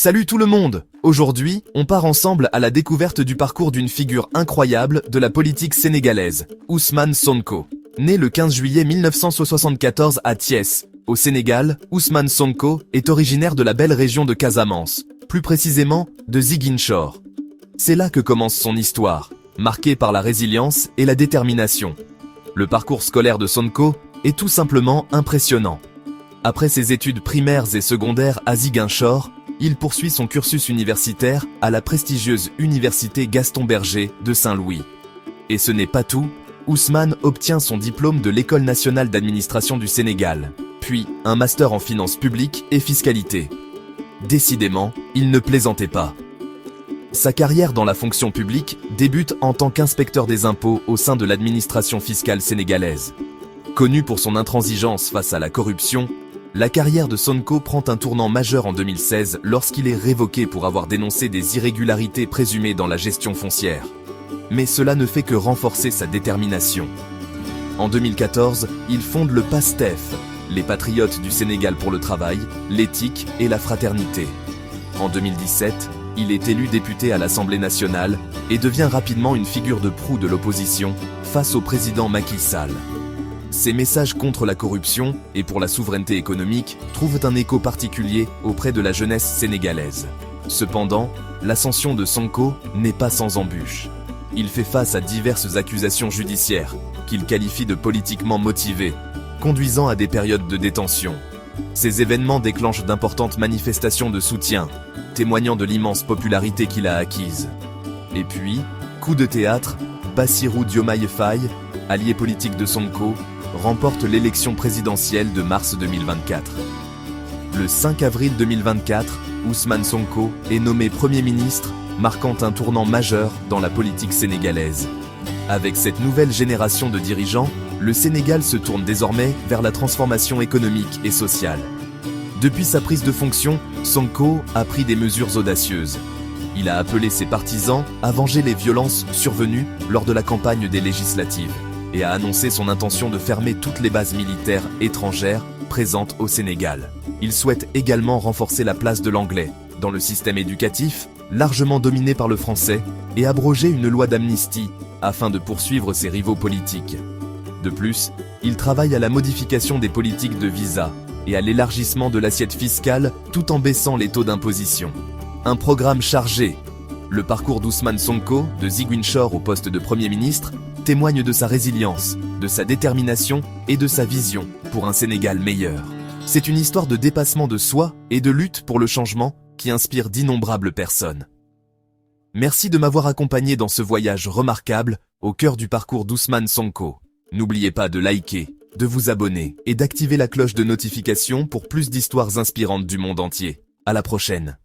Salut tout le monde! Aujourd'hui, on part ensemble à la découverte du parcours d'une figure incroyable de la politique sénégalaise, Ousmane Sonko. Né le 15 juillet 1974 à Thiès, au Sénégal, Ousmane Sonko est originaire de la belle région de Casamance, plus précisément de Ziguinchor. C'est là que commence son histoire, marquée par la résilience et la détermination. Le parcours scolaire de Sonko est tout simplement impressionnant. Après ses études primaires et secondaires à Ziguinchor, il poursuit son cursus universitaire à la prestigieuse Université Gaston Berger de Saint-Louis. Et ce n'est pas tout, Ousmane obtient son diplôme de l'École nationale d'administration du Sénégal, puis un master en finances publiques et fiscalité. Décidément, il ne plaisantait pas. Sa carrière dans la fonction publique débute en tant qu'inspecteur des impôts au sein de l'administration fiscale sénégalaise. Connu pour son intransigeance face à la corruption, la carrière de Sonko prend un tournant majeur en 2016 lorsqu'il est révoqué pour avoir dénoncé des irrégularités présumées dans la gestion foncière. Mais cela ne fait que renforcer sa détermination. En 2014, il fonde le PASTEF, les Patriotes du Sénégal pour le travail, l'éthique et la fraternité. En 2017, il est élu député à l'Assemblée nationale et devient rapidement une figure de proue de l'opposition face au président Macky Sall. Ses messages contre la corruption et pour la souveraineté économique trouvent un écho particulier auprès de la jeunesse sénégalaise. Cependant, l'ascension de Sonko n'est pas sans embûches. Il fait face à diverses accusations judiciaires, qu'il qualifie de politiquement motivées, conduisant à des périodes de détention. Ces événements déclenchent d'importantes manifestations de soutien, témoignant de l'immense popularité qu'il a acquise. Et puis, coup de théâtre, Bassirou Diomaye Faye, allié politique de Sonko, remporte l'élection présidentielle de mars 2024. Le 5 avril 2024, Ousmane Sonko est nommé Premier ministre, marquant un tournant majeur dans la politique sénégalaise. Avec cette nouvelle génération de dirigeants, le Sénégal se tourne désormais vers la transformation économique et sociale. Depuis sa prise de fonction, Sonko a pris des mesures audacieuses. Il a appelé ses partisans à venger les violences survenues lors de la campagne des législatives et a annoncé son intention de fermer toutes les bases militaires étrangères présentes au Sénégal. Il souhaite également renforcer la place de l'anglais dans le système éducatif, largement dominé par le français, et abroger une loi d'amnistie afin de poursuivre ses rivaux politiques. De plus, il travaille à la modification des politiques de visa et à l'élargissement de l'assiette fiscale tout en baissant les taux d'imposition. Un programme chargé. Le parcours d'Ousmane Sonko, de Ziguinchor au poste de Premier ministre, témoigne de sa résilience, de sa détermination et de sa vision pour un Sénégal meilleur. C'est une histoire de dépassement de soi et de lutte pour le changement qui inspire d'innombrables personnes. Merci de m'avoir accompagné dans ce voyage remarquable au cœur du parcours d'Ousmane Sonko. N'oubliez pas de liker, de vous abonner et d'activer la cloche de notification pour plus d'histoires inspirantes du monde entier. À la prochaine.